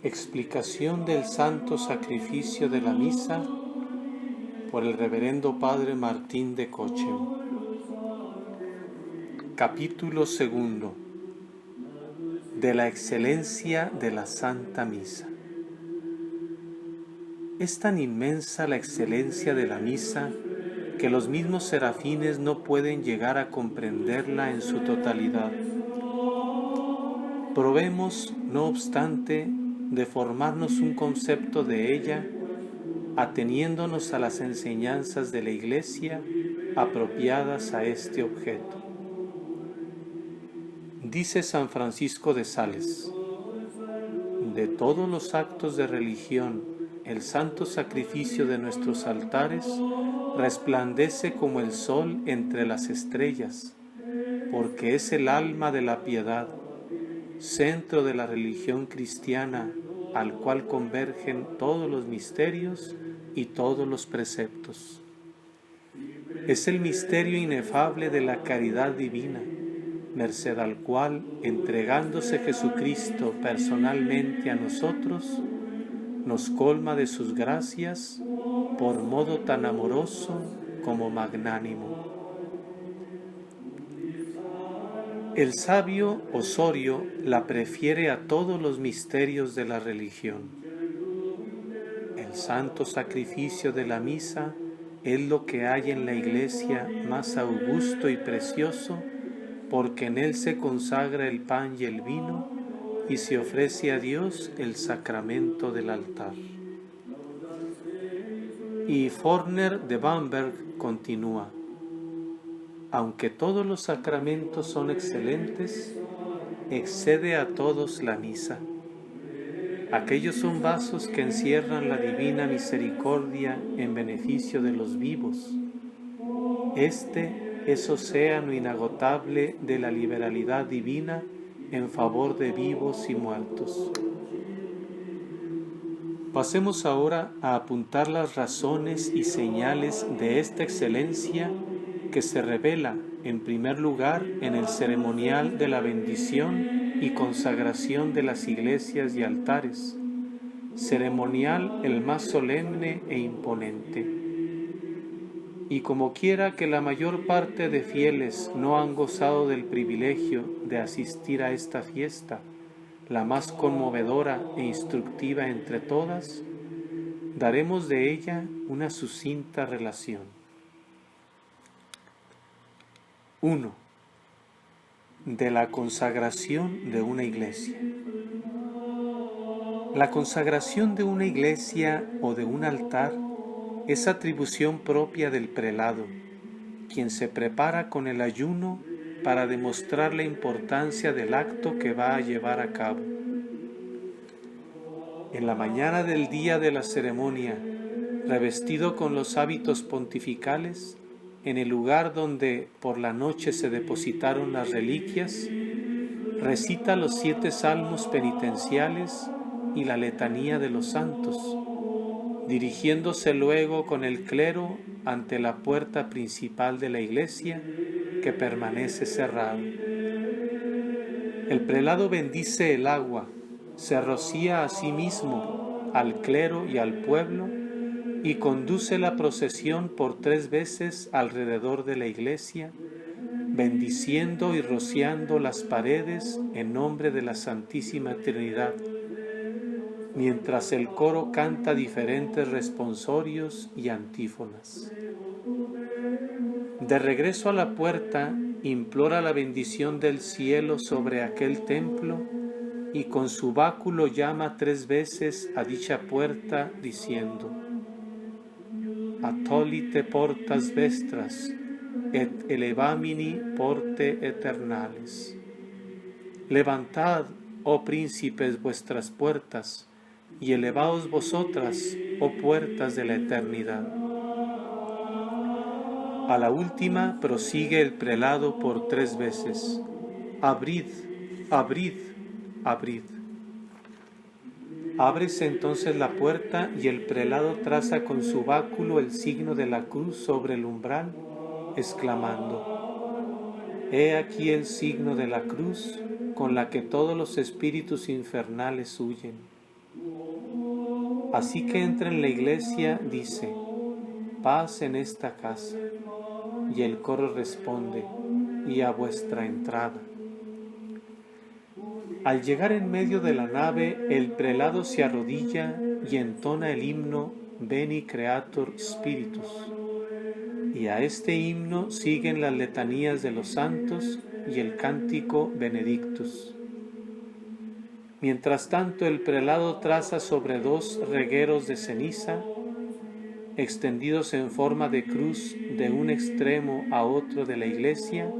Explicación del Santo Sacrificio de la Misa por el Reverendo Padre Martín de Cochem. Capítulo 2. De la excelencia de la Santa Misa. Es tan inmensa la excelencia de la Misa que los mismos serafines no pueden llegar a comprenderla en su totalidad. Probemos, no obstante, de formarnos un concepto de ella, ateniéndonos a las enseñanzas de la Iglesia apropiadas a este objeto. Dice San Francisco de Sales: de todos los actos de religión, el santo sacrificio de nuestros altares resplandece como el sol entre las estrellas, porque es el alma de la piedad, centro de la religión cristiana, al cual convergen todos los misterios y todos los preceptos. Es el misterio inefable de la caridad divina, merced al cual, entregándose Jesucristo personalmente a nosotros, nos colma de sus gracias por modo tan amoroso como magnánimo. El sabio Osorio la prefiere a todos los misterios de la religión. El santo sacrificio de la misa es lo que hay en la Iglesia más augusto y precioso, porque en él se consagra el pan y el vino y se ofrece a Dios el sacramento del altar. Y Forner de Bamberg continúa: aunque todos los sacramentos son excelentes, excede a todos la misa. Aquellos son vasos que encierran la divina misericordia en beneficio de los vivos. Este es océano inagotable de la liberalidad divina en favor de vivos y muertos. Pasemos ahora a apuntar las razones y señales de esta excelencia que se revela, en primer lugar, en el ceremonial de la bendición y consagración de las iglesias y altares, ceremonial el más solemne e imponente. Y como quiera que la mayor parte de fieles no han gozado del privilegio de asistir a esta fiesta, la más conmovedora e instructiva entre todas, daremos de ella una sucinta relación. 1. De la consagración de una iglesia. La consagración de una iglesia o de un altar es atribución propia del prelado, quien se prepara con el ayuno para demostrar la importancia del acto que va a llevar a cabo. En la mañana del día de la ceremonia, revestido con los hábitos pontificales, en el lugar donde por la noche se depositaron las reliquias, recita los 7 salmos penitenciales y la letanía de los santos, dirigiéndose luego con el clero ante la puerta principal de la iglesia, que permanece cerrada. El prelado bendice el agua, se rocía a sí mismo, al clero y al pueblo, y conduce la procesión por 3 veces alrededor de la iglesia, bendiciendo y rociando las paredes en nombre de la Santísima Trinidad, mientras el coro canta diferentes responsorios y antífonas. De regreso a la puerta, implora la bendición del cielo sobre aquel templo y con su báculo llama 3 veces a dicha puerta diciendo: Atolite portas vestras, et elevamini porte eternales. Levantad, oh príncipes, vuestras puertas, y elevaos vosotras, oh puertas de la eternidad. A la última prosigue el prelado por 3 veces: abrid, abrid, abrid. Ábrese entonces la puerta y el prelado traza con su báculo el signo de la cruz sobre el umbral, exclamando: He aquí el signo de la cruz con la que todos los espíritus infernales huyen. Así que entra en la iglesia, dice: paz en esta casa. Y el coro responde: y a vuestra entrada. Al llegar en medio de la nave, el prelado se arrodilla y entona el himno Veni Creator Spiritus. Y a este himno siguen las letanías de los santos y el cántico Benedictus. Mientras tanto, el prelado traza sobre 2 regueros de ceniza, extendidos en forma de cruz de un extremo a otro de la iglesia,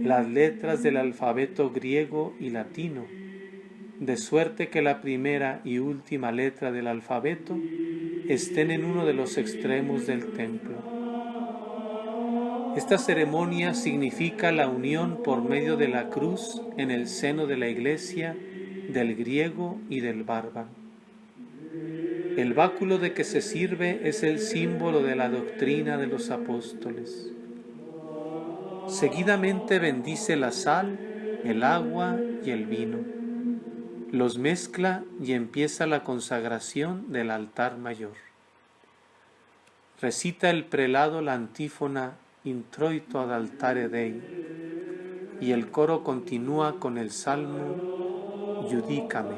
las letras del alfabeto griego y latino, de suerte que la primera y última letra del alfabeto estén en uno de los extremos del templo. Esta ceremonia significa la unión por medio de la cruz en el seno de la iglesia del griego y del bárbaro. El báculo de que se sirve es el símbolo de la doctrina de los apóstoles. Seguidamente bendice la sal, el agua y el vino. Los mezcla y empieza la consagración del altar mayor. Recita el prelado la antífona Introito ad altare Dei y el coro continúa con el salmo Judicame.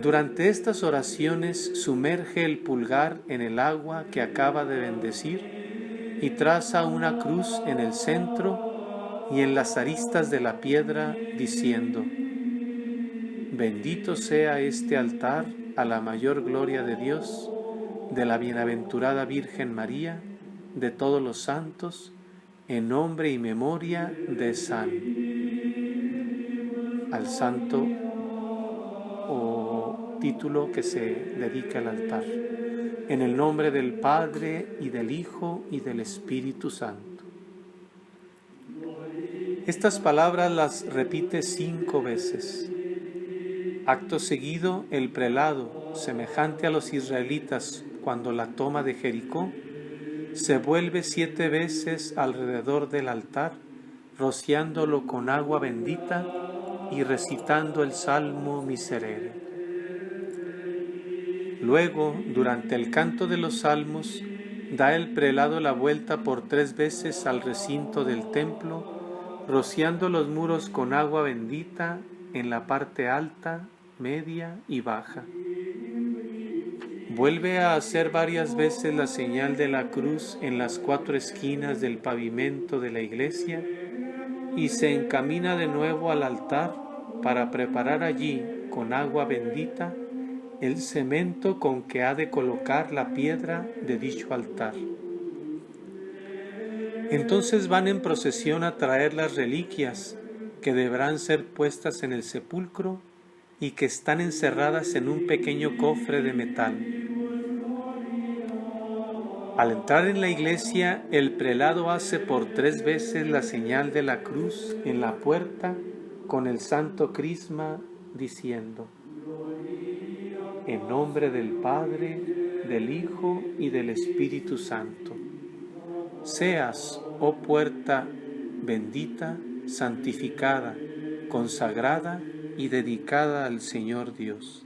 Durante estas oraciones sumerge el pulgar en el agua que acaba de bendecir y traza una cruz en el centro y en las aristas de la piedra, diciendo: bendito sea este altar a la mayor gloria de Dios, de la bienaventurada Virgen María, de todos los santos, en nombre y memoria de San. Al santo o título que se dedica al altar. En el nombre del Padre, y del Hijo, y del Espíritu Santo. Estas palabras las repite 5 veces. Acto seguido, el prelado, semejante a los israelitas cuando la toma de Jericó, se vuelve 7 veces alrededor del altar, rociándolo con agua bendita y recitando el Salmo Miserere. Luego, durante el canto de los salmos, da el prelado la vuelta por 3 veces al recinto del templo, rociando los muros con agua bendita en la parte alta, media y baja. Vuelve a hacer varias veces la señal de la cruz en las 4 esquinas del pavimento de la iglesia y se encamina de nuevo al altar para preparar allí, con agua bendita, el cemento con que ha de colocar la piedra de dicho altar. Entonces van en procesión a traer las reliquias que deberán ser puestas en el sepulcro y que están encerradas en un pequeño cofre de metal. Al entrar en la iglesia, el prelado hace por 3 veces la señal de la cruz en la puerta con el santo crisma, diciendo: en nombre del Padre, del Hijo y del Espíritu Santo. Seas, oh puerta bendita, santificada, consagrada y dedicada al Señor Dios.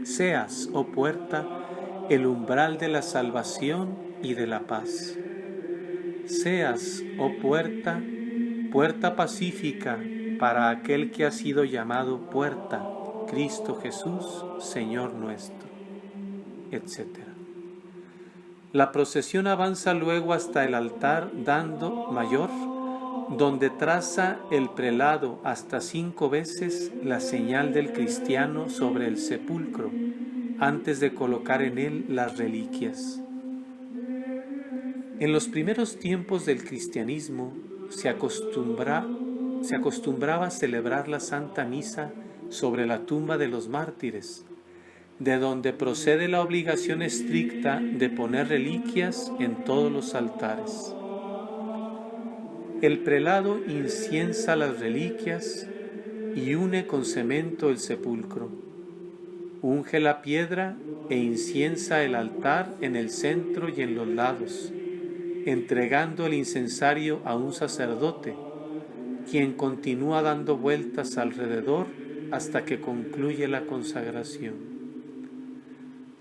Seas, oh puerta, el umbral de la salvación y de la paz. Seas, oh puerta, puerta pacífica para aquel que ha sido llamado puerta, Cristo Jesús, Señor nuestro, etc. La procesión avanza luego hasta el altar mayor, donde traza el prelado hasta 5 veces la señal del cristiano sobre el sepulcro, antes de colocar en él las reliquias. En los primeros tiempos del cristianismo se acostumbraba a celebrar la Santa Misa sobre la tumba de los mártires, de donde procede la obligación estricta de poner reliquias en todos los altares. El prelado inciensa las reliquias y une con cemento el sepulcro. Unge la piedra e inciensa el altar en el centro y en los lados, entregando el incensario a un sacerdote, quien continúa dando vueltas alrededor hasta que concluye la consagración.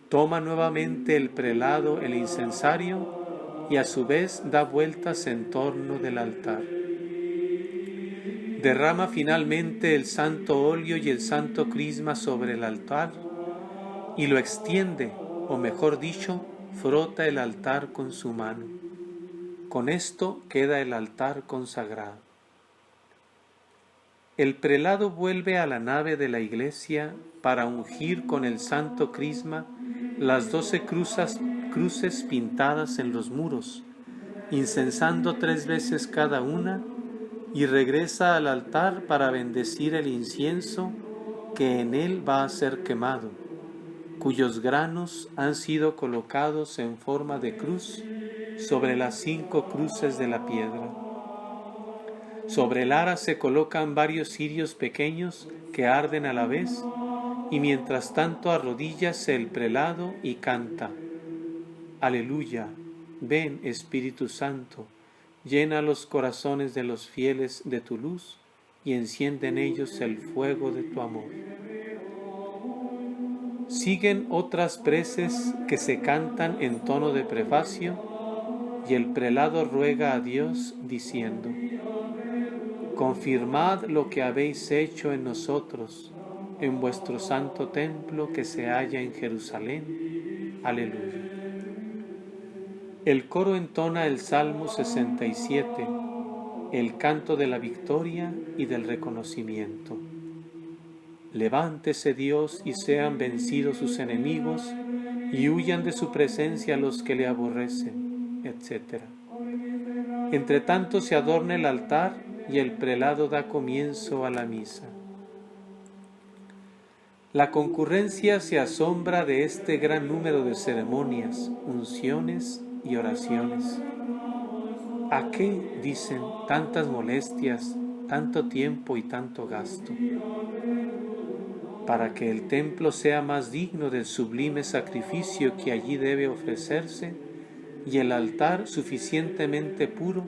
Toma nuevamente el prelado el incensario y a su vez da vueltas en torno del altar. Derrama finalmente el santo óleo y el santo crisma sobre el altar y lo extiende, o mejor dicho, frota el altar con su mano. Con esto queda el altar consagrado. El prelado vuelve a la nave de la iglesia para ungir con el santo crisma las 12 cruces pintadas en los muros, incensando 3 veces cada una, y regresa al altar para bendecir el incienso que en él va a ser quemado, cuyos granos han sido colocados en forma de cruz sobre las 5 cruces de la piedra. Sobre el ara se colocan varios cirios pequeños que arden a la vez, y mientras tanto arrodíllase el prelado y canta: Aleluya, ven Espíritu Santo, llena los corazones de los fieles de tu luz y enciende en ellos el fuego de tu amor. Siguen otras preces que se cantan en tono de prefacio, y el prelado ruega a Dios diciendo: Confirmad lo que habéis hecho en nosotros, en vuestro santo templo que se halla en Jerusalén. Aleluya. El coro entona el Salmo 67, el canto de la victoria y del reconocimiento. Levántese Dios y sean vencidos sus enemigos, y huyan de su presencia los que le aborrecen, etc. Entre tanto se adorna el altar y el prelado da comienzo a la misa. La concurrencia se asombra de este gran número de ceremonias, unciones y oraciones. ¿A qué, dicen, tantas molestias, tanto tiempo y tanto gasto? Para que el templo sea más digno del sublime sacrificio que allí debe ofrecerse, y el altar suficientemente puro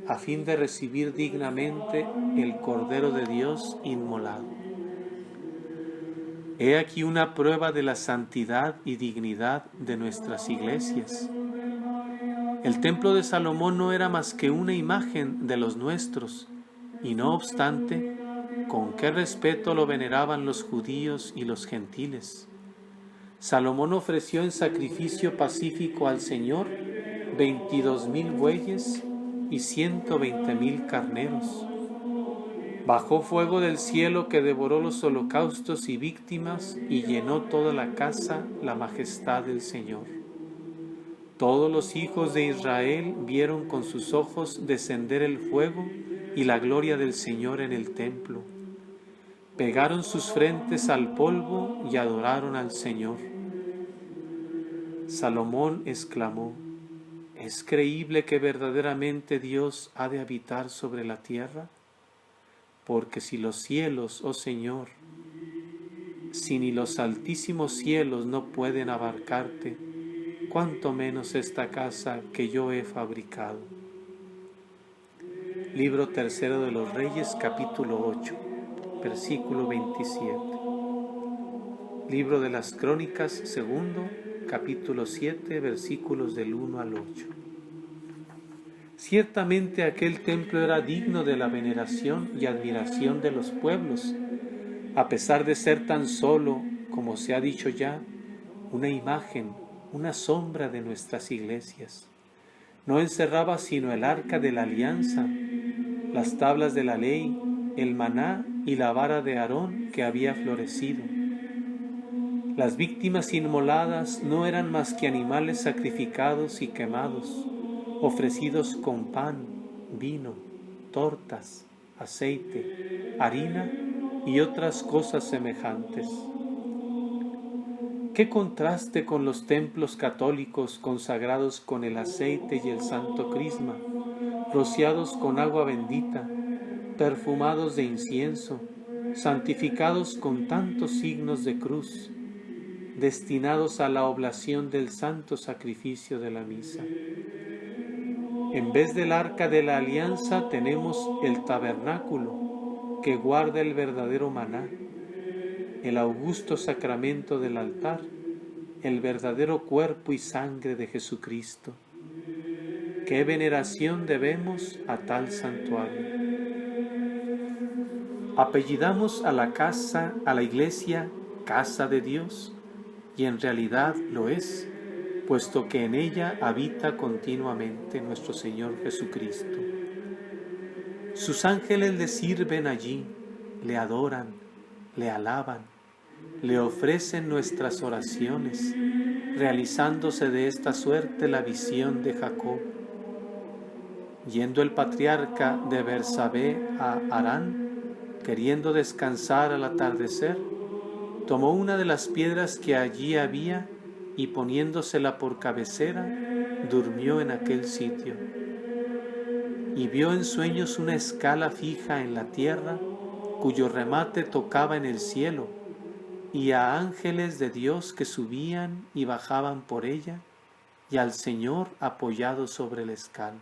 a fin de recibir dignamente el Cordero de Dios inmolado. He aquí una prueba de la santidad y dignidad de nuestras iglesias. El templo de Salomón no era más que una imagen de los nuestros, y no obstante, con qué respeto lo veneraban los judíos y los gentiles. Salomón ofreció en sacrificio pacífico al Señor 22,000 bueyes y 120,000 carneros. Bajó fuego del cielo que devoró los holocaustos y víctimas y llenó toda la casa la majestad del Señor. Todos los hijos de Israel vieron con sus ojos descender el fuego y la gloria del Señor en el templo. Pegaron sus frentes al polvo y adoraron al Señor. Salomón exclamó: ¿Es creíble que verdaderamente Dios ha de habitar sobre la tierra? Porque si los cielos, oh Señor, si ni los altísimos cielos no pueden abarcarte, cuánto menos esta casa que yo he fabricado. Libro tercero de los Reyes, capítulo 8, versículo 27. Libro de las Crónicas, segundo, capítulo 7, versículos del 1 al 8. Ciertamente aquel templo era digno de la veneración y admiración de los pueblos, a pesar de ser tan solo, como se ha dicho ya, una imagen, una sombra de nuestras iglesias. No encerraba sino el arca de la alianza, las tablas de la ley, el maná y la vara de Aarón que había florecido. Las víctimas inmoladas no eran más que animales sacrificados y quemados, ofrecidos con pan, vino, tortas, aceite, harina y otras cosas semejantes. ¡Qué contraste con los templos católicos consagrados con el aceite y el santo crisma, rociados con agua bendita, perfumados de incienso, santificados con tantos signos de cruz, destinados a la oblación del santo sacrificio de la misa! En vez del arca de la alianza tenemos el tabernáculo que guarda el verdadero maná, el augusto sacramento del altar, el verdadero cuerpo y sangre de Jesucristo. ¿Qué veneración debemos a tal santuario? Apellidamos a la iglesia, casa de Dios, y en realidad lo es, puesto que en ella habita continuamente nuestro Señor Jesucristo. Sus ángeles le sirven allí, le adoran, le alaban, le ofrecen nuestras oraciones, realizándose de esta suerte la visión de Jacob. Yendo el patriarca de Bersabé a Harán, queriendo descansar al atardecer, tomó una de las piedras que allí había y poniéndosela por cabecera, durmió en aquel sitio. Y vio en sueños una escala fija en la tierra, cuyo remate tocaba en el cielo, y a ángeles de Dios que subían y bajaban por ella, y al Señor apoyado sobre la escala.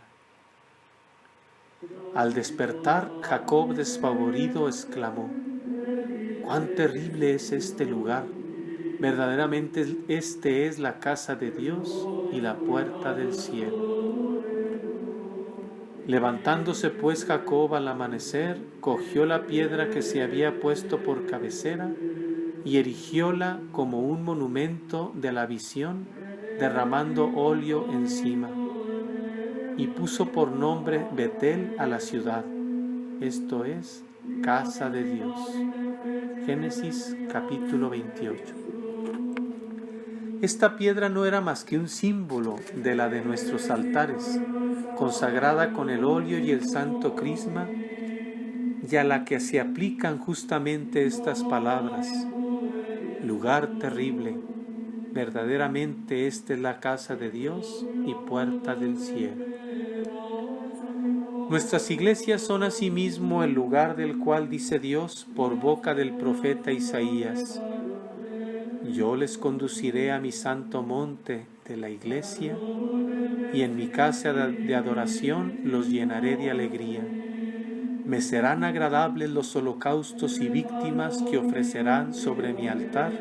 Al despertar, Jacob despavorido exclamó: ¡cuán terrible es este lugar! Verdaderamente este es la casa de Dios y la puerta del cielo. Levantándose pues Jacob al amanecer, cogió la piedra que se había puesto por cabecera y erigióla como un monumento de la visión, derramando óleo encima. Y puso por nombre Betel a la ciudad, esto es, casa de Dios. Génesis capítulo 28. Esta piedra no era más que un símbolo de la de nuestros altares, consagrada con el óleo y el santo crisma, y a la que se aplican justamente estas palabras: lugar terrible, verdaderamente esta es la casa de Dios y puerta del cielo. Nuestras iglesias son asimismo el lugar del cual dice Dios por boca del profeta Isaías: yo les conduciré a mi santo monte de la iglesia, y en mi casa de adoración los llenaré de alegría. Me serán agradables los holocaustos y víctimas que ofrecerán sobre mi altar,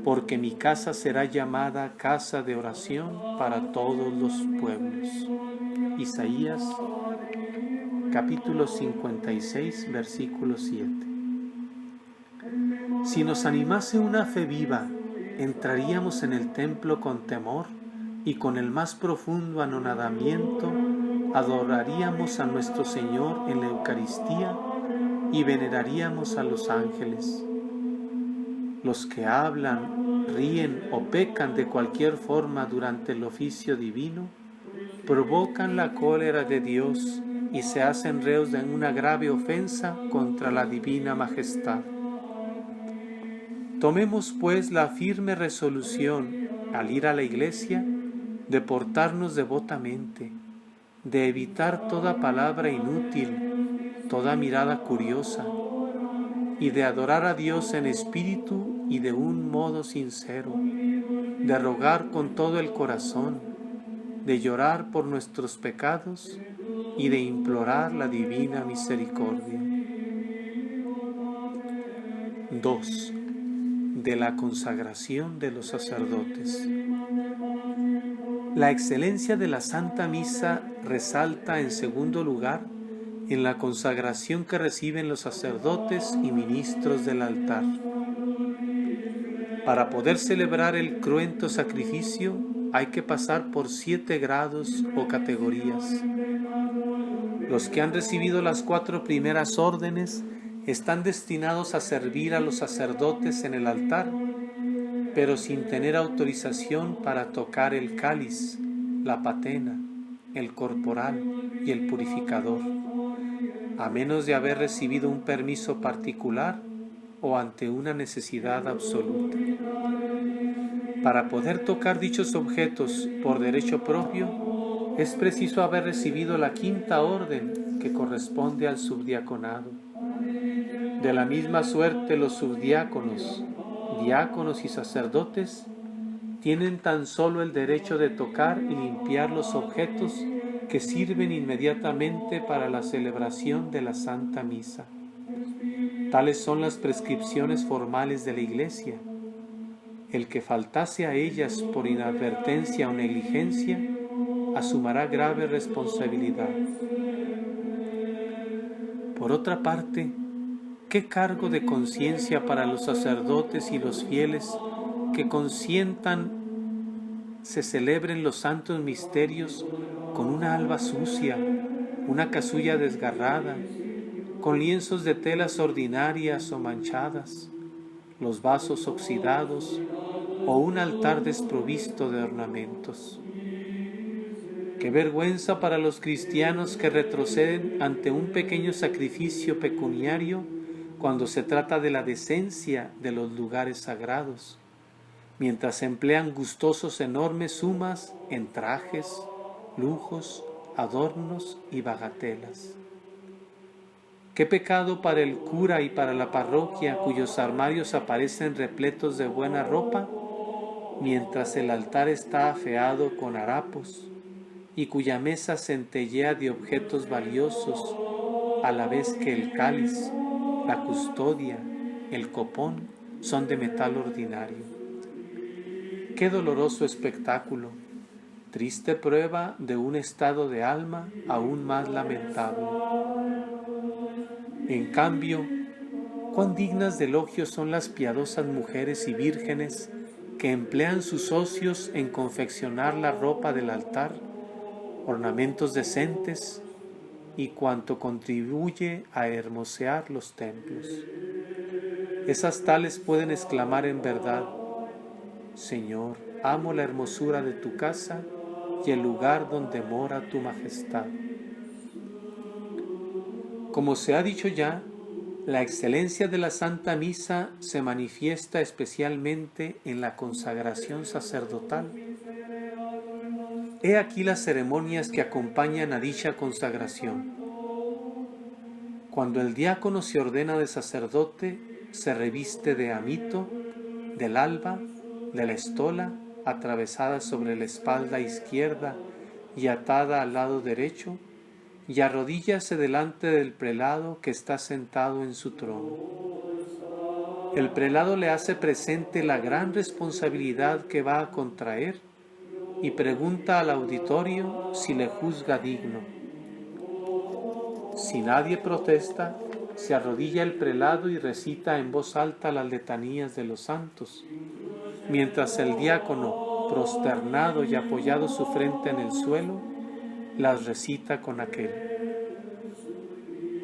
porque mi casa será llamada casa de oración para todos los pueblos. Isaías capítulo 56, versículo 7. Si nos animase una fe viva, entraríamos en el templo con temor y con el más profundo anonadamiento adoraríamos a nuestro Señor en la Eucaristía y veneraríamos a los ángeles. Los que hablan, ríen o pecan de cualquier forma durante el oficio divino provocan la cólera de Dios y se hacen reos de una grave ofensa contra la divina majestad. Tomemos pues la firme resolución, al ir a la iglesia, de portarnos devotamente, de evitar toda palabra inútil, toda mirada curiosa, y de adorar a Dios en espíritu y de un modo sincero, de rogar con todo el corazón, de llorar por nuestros pecados y de implorar la divina misericordia. 2. De la consagración de los sacerdotes. La excelencia de la Santa Misa resalta en segundo lugar en la consagración que reciben los sacerdotes y ministros del altar. Para poder celebrar el cruento sacrificio hay que pasar por 7 grados o categorías. Los que han recibido las 4 primeras órdenes están destinados a servir a los sacerdotes en el altar, pero sin tener autorización para tocar el cáliz, la patena, el corporal y el purificador, a menos de haber recibido un permiso particular o ante una necesidad absoluta. Para poder tocar dichos objetos por derecho propio, es preciso haber recibido la 5ª orden que corresponde al subdiaconado. De la misma suerte, los subdiáconos, diáconos y sacerdotes tienen tan solo el derecho de tocar y limpiar los objetos que sirven inmediatamente para la celebración de la Santa Misa. Tales son las prescripciones formales de la Iglesia. El que faltase a ellas por inadvertencia o negligencia, asumirá grave responsabilidad. Por otra parte, ¿qué cargo de conciencia para los sacerdotes y los fieles que consientan se celebren los santos misterios con una alba sucia, una casulla desgarrada, con lienzos de telas ordinarias o manchadas, los vasos oxidados o un altar desprovisto de ornamentos? Qué vergüenza para los cristianos que retroceden ante un pequeño sacrificio pecuniario cuando se trata de la decencia de los lugares sagrados, mientras emplean gustosos enormes sumas en trajes, lujos, adornos y bagatelas. Qué pecado para el cura y para la parroquia cuyos armarios aparecen repletos de buena ropa, mientras el altar está afeado con harapos y cuya mesa centellea de objetos valiosos, a la vez que el cáliz, la custodia, el copón son de metal ordinario. Qué doloroso espectáculo, triste prueba de un estado de alma aún más lamentable. En cambio, cuán dignas de elogio son las piadosas mujeres y vírgenes que emplean sus ocios en confeccionar la ropa del altar, ornamentos decentes y cuanto contribuye a hermosear los templos. Esas tales pueden exclamar en verdad: Señor, amo la hermosura de tu casa y el lugar donde mora tu majestad. Como se ha dicho ya, la excelencia de la Santa Misa se manifiesta especialmente en la consagración sacerdotal. He aquí las ceremonias que acompañan a dicha consagración. Cuando el diácono se ordena de sacerdote, se reviste de amito, del alba, de la estola, atravesada sobre la espalda izquierda y atada al lado derecho, y arrodíllase delante del prelado que está sentado en su trono. El prelado le hace presente la gran responsabilidad que va a contraer y pregunta al auditorio si le juzga digno. Si nadie protesta, se arrodilla el prelado y recita en voz alta las letanías de los santos, mientras el diácono, prosternado y apoyado su frente en el suelo, las recita con aquel.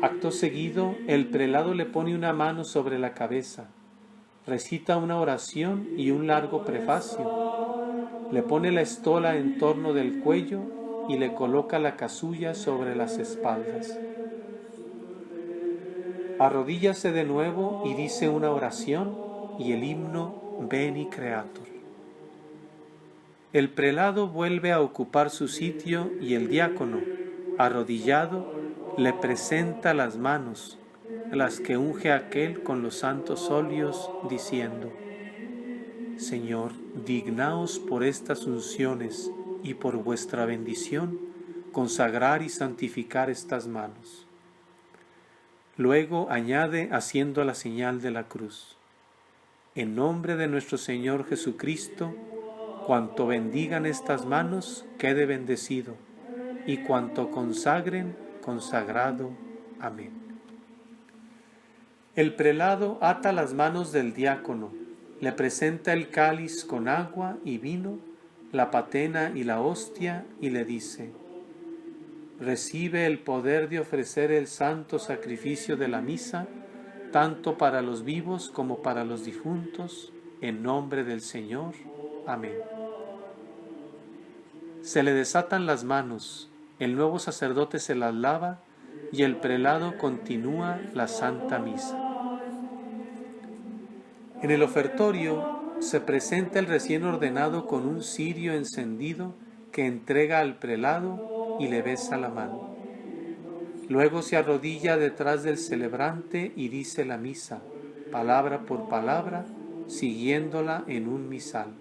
Acto seguido, el prelado le pone una mano sobre la cabeza, recita una oración y un largo prefacio, le pone la estola en torno del cuello y le coloca la casulla sobre las espaldas. Arrodíllase de nuevo y dice una oración y el himno Veni Creator. El prelado vuelve a ocupar su sitio y el diácono, arrodillado, le presenta las manos, las que unge aquel con los santos óleos, diciendo: Señor, dignaos por estas unciones y por vuestra bendición consagrar y santificar estas manos. Luego añade haciendo la señal de la cruz: En nombre de nuestro Señor Jesucristo, cuanto bendigan estas manos quede bendecido, y cuanto consagren, consagrado. Amén. El prelado ata las manos del diácono, le presenta el cáliz con agua y vino, la patena y la hostia, y le dice: Recibe el poder de ofrecer el santo sacrificio de la misa, tanto para los vivos como para los difuntos, en nombre del Señor. Amén. Se le desatan las manos, el nuevo sacerdote se las lava y el prelado continúa la Santa Misa. En el ofertorio se presenta el recién ordenado con un cirio encendido que entrega al prelado y le besa la mano. Luego se arrodilla detrás del celebrante y dice la misa, palabra por palabra, siguiéndola en un misal.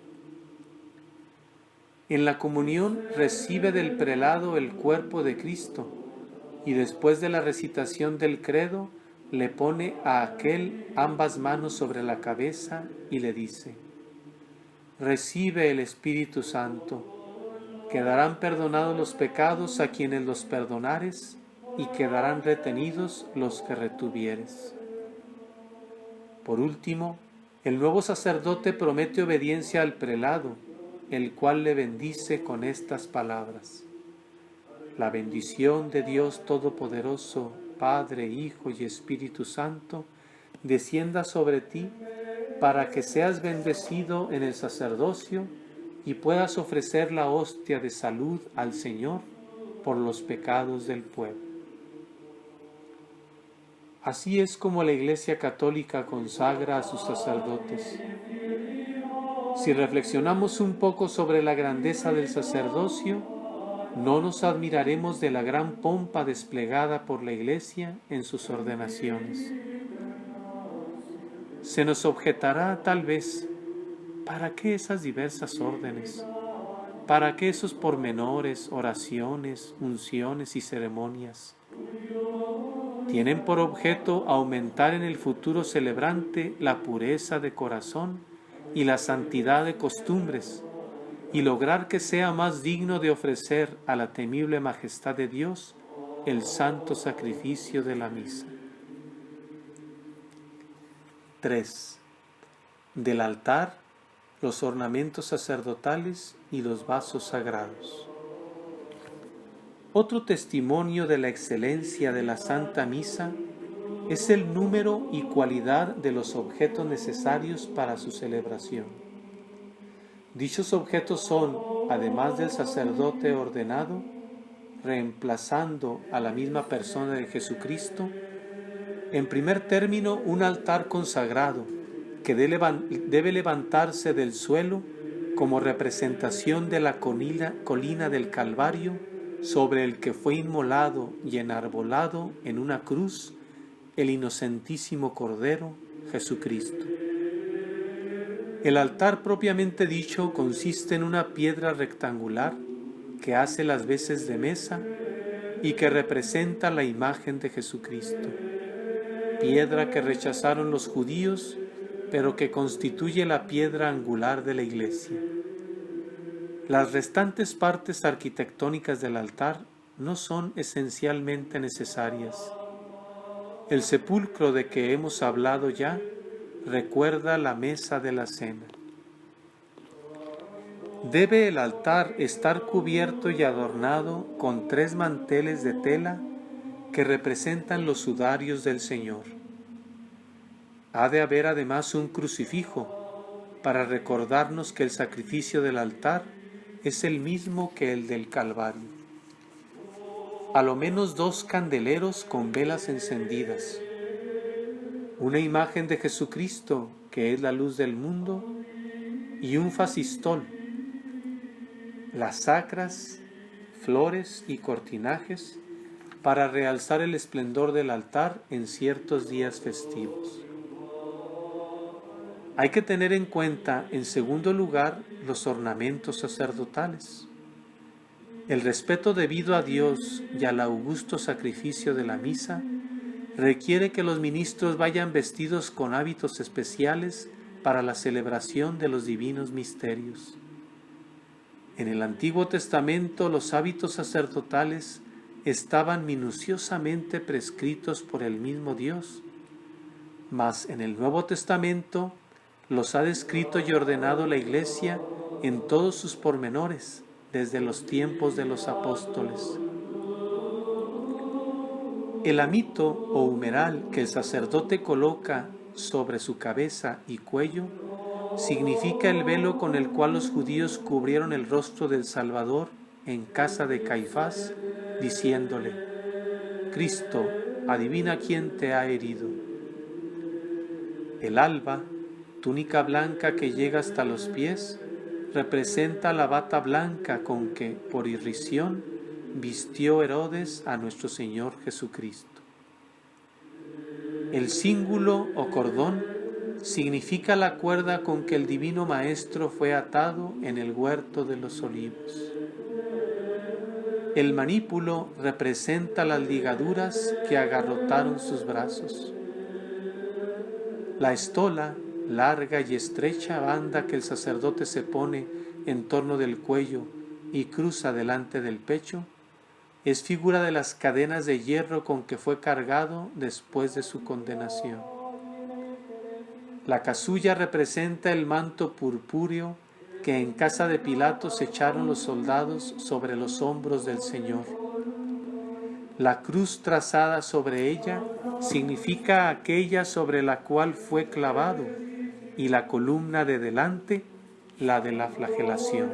En la comunión recibe del prelado el cuerpo de Cristo y después de la recitación del credo le pone a aquel ambas manos sobre la cabeza y le dice: recibe el Espíritu Santo, quedarán perdonados los pecados a quienes los perdonares y quedarán retenidos los que retuvieres. Por último, el nuevo sacerdote promete obediencia al prelado, el cual le bendice con estas palabras: la bendición de Dios Todopoderoso, Padre, Hijo y Espíritu Santo, descienda sobre ti para que seas bendecido en el sacerdocio y puedas ofrecer la hostia de salud al Señor por los pecados del pueblo. Así es como la Iglesia Católica consagra a sus sacerdotes. Si reflexionamos un poco sobre la grandeza del sacerdocio, no nos admiraremos de la gran pompa desplegada por la Iglesia en sus ordenaciones. Se nos objetará tal vez: ¿para qué esas diversas órdenes? ¿Para qué esos pormenores, oraciones, unciones y ceremonias? Tienen por objeto aumentar en el futuro celebrante la pureza de corazón y la santidad de costumbres, y lograr que sea más digno de ofrecer a la temible majestad de Dios el santo sacrificio de la misa. 3. Del altar, los ornamentos sacerdotales y los vasos sagrados. Otro testimonio de la excelencia de la Santa Misa es el número y cualidad de los objetos necesarios para su celebración. Dichos objetos son, además del sacerdote ordenado, reemplazando a la misma persona de Jesucristo, en primer término, un altar consagrado que debe levantarse del suelo como representación de la colina del Calvario, sobre el que fue inmolado y enarbolado en una cruz el inocentísimo Cordero, Jesucristo. El altar propiamente dicho consiste en una piedra rectangular que hace las veces de mesa y que representa la imagen de Jesucristo. Piedra que rechazaron los judíos, pero que constituye la piedra angular de la Iglesia. Las restantes partes arquitectónicas del altar no son esencialmente necesarias. El sepulcro de que hemos hablado ya recuerda la mesa de la cena. Debe el altar estar cubierto y adornado con 3 manteles de tela que representan los sudarios del Señor. Ha de haber además un crucifijo para recordarnos que el sacrificio del altar es el mismo que el del Calvario. A lo menos 2 candeleros con velas encendidas, una imagen de Jesucristo que es la luz del mundo y un facistol, las sacras, flores y cortinajes para realzar el esplendor del altar en ciertos días festivos. Hay que tener en cuenta, en segundo lugar, los ornamentos sacerdotales. El respeto debido a Dios y al augusto sacrificio de la misa requiere que los ministros vayan vestidos con hábitos especiales para la celebración de los divinos misterios. En el Antiguo Testamento los hábitos sacerdotales estaban minuciosamente prescritos por el mismo Dios, mas en el Nuevo Testamento los ha descrito y ordenado la Iglesia en todos sus pormenores, desde los tiempos de los apóstoles. El amito o humeral que el sacerdote coloca sobre su cabeza y cuello significa el velo con el cual los judíos cubrieron el rostro del Salvador en casa de Caifás, diciéndole: Cristo, adivina quién te ha herido. El alba, túnica blanca que llega hasta los pies, representa la bata blanca con que, por irrisión, vistió Herodes a nuestro Señor Jesucristo. El cíngulo o cordón significa la cuerda con que el Divino Maestro fue atado en el huerto de los olivos. El manípulo representa las ligaduras que agarrotaron sus brazos. La estola, larga y estrecha banda que el sacerdote se pone en torno del cuello y cruza delante del pecho, es figura de las cadenas de hierro con que fue cargado después de su condenación. La casulla representa el manto purpúreo que en casa de Pilato se echaron los soldados sobre los hombros del Señor. La cruz trazada sobre ella significa aquella sobre la cual fue clavado, y la columna de delante, la de la flagelación.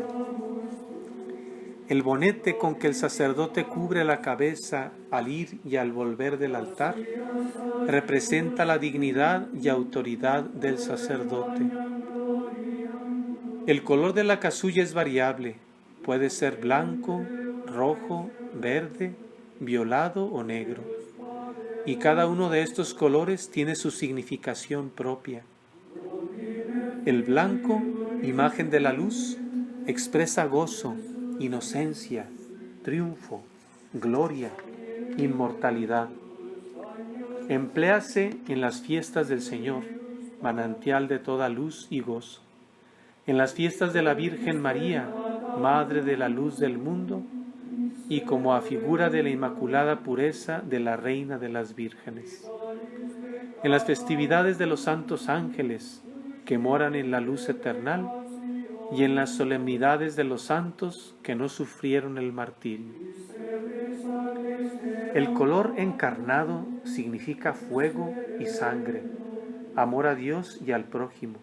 El bonete con que el sacerdote cubre la cabeza al ir y al volver del altar representa la dignidad y autoridad del sacerdote. El color de la casulla es variable, puede ser blanco, rojo, verde, violado o negro, y cada uno de estos colores tiene su significación propia. El blanco, imagen de la luz, expresa gozo, inocencia, triunfo, gloria, inmortalidad. Empléase en las fiestas del Señor, manantial de toda luz y gozo. En las fiestas de la Virgen María, Madre de la luz del mundo, y como a figura de la inmaculada pureza de la Reina de las Vírgenes. En las festividades de los santos ángeles, que moran en la luz eternal, y en las solemnidades de los santos que no sufrieron el martirio. El color encarnado significa fuego y sangre, amor a Dios y al prójimo.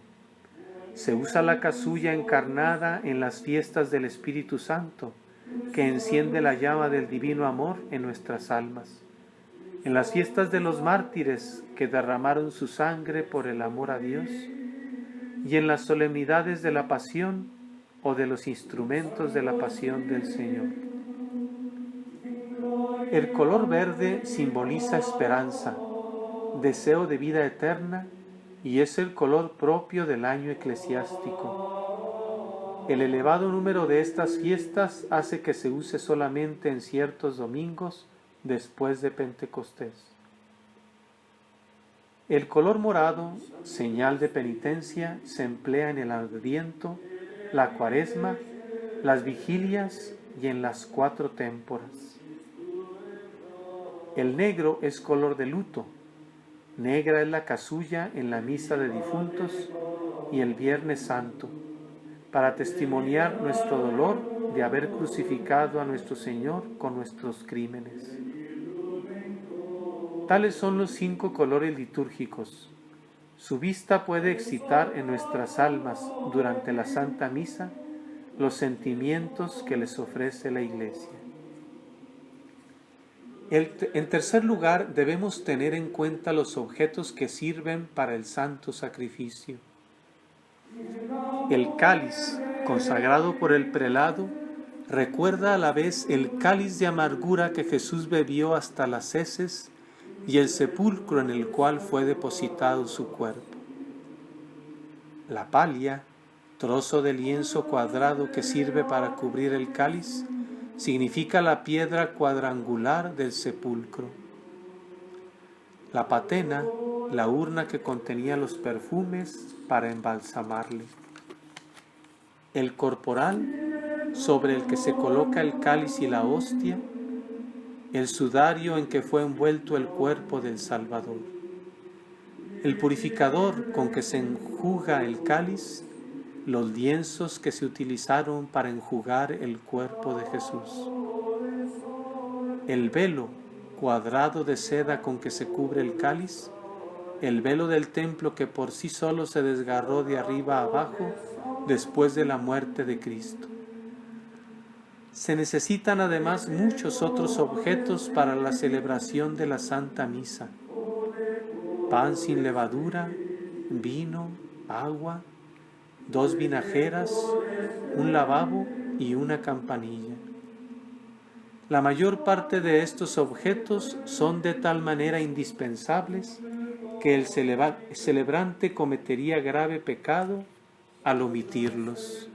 Se usa la casulla encarnada en las fiestas del Espíritu Santo, que enciende la llama del divino amor en nuestras almas. En las fiestas de los mártires que derramaron su sangre por el amor a Dios, y en las solemnidades de la pasión o de los instrumentos de la pasión del Señor. El color verde simboliza esperanza, deseo de vida eterna, y es el color propio del año eclesiástico. El elevado número de estas fiestas hace que se use solamente en ciertos domingos después de Pentecostés. El color morado, señal de penitencia, se emplea en el Adviento, la Cuaresma, las vigilias y en las 4 témporas. El negro es color de luto. Negra es la casulla en la misa de difuntos y el Viernes Santo, para testimoniar nuestro dolor de haber crucificado a nuestro Señor con nuestros crímenes. Tales son los 5 colores litúrgicos. Su vista puede excitar en nuestras almas durante la Santa Misa los sentimientos que les ofrece la Iglesia. En tercer lugar, debemos tener en cuenta los objetos que sirven para el santo sacrificio. El cáliz, consagrado por el prelado, recuerda a la vez el cáliz de amargura que Jesús bebió hasta las heces y el sepulcro en el cual fue depositado su cuerpo. La palia, trozo de lienzo cuadrado que sirve para cubrir el cáliz, significa la piedra cuadrangular del sepulcro. La patena, la urna que contenía los perfumes para embalsamarle. El corporal, sobre el que se coloca el cáliz y la hostia. El sudario en que fue envuelto el cuerpo del Salvador. El purificador con que se enjuga el cáliz, los lienzos que se utilizaron para enjugar el cuerpo de Jesús. El velo cuadrado de seda con que se cubre el cáliz, el velo del templo que por sí solo se desgarró de arriba a abajo después de la muerte de Cristo. Se necesitan además muchos otros objetos para la celebración de la Santa Misa. Pan sin levadura, vino, agua, 2 vinajeras, un lavabo y una campanilla. La mayor parte de estos objetos son de tal manera indispensables que el celebrante cometería grave pecado al omitirlos.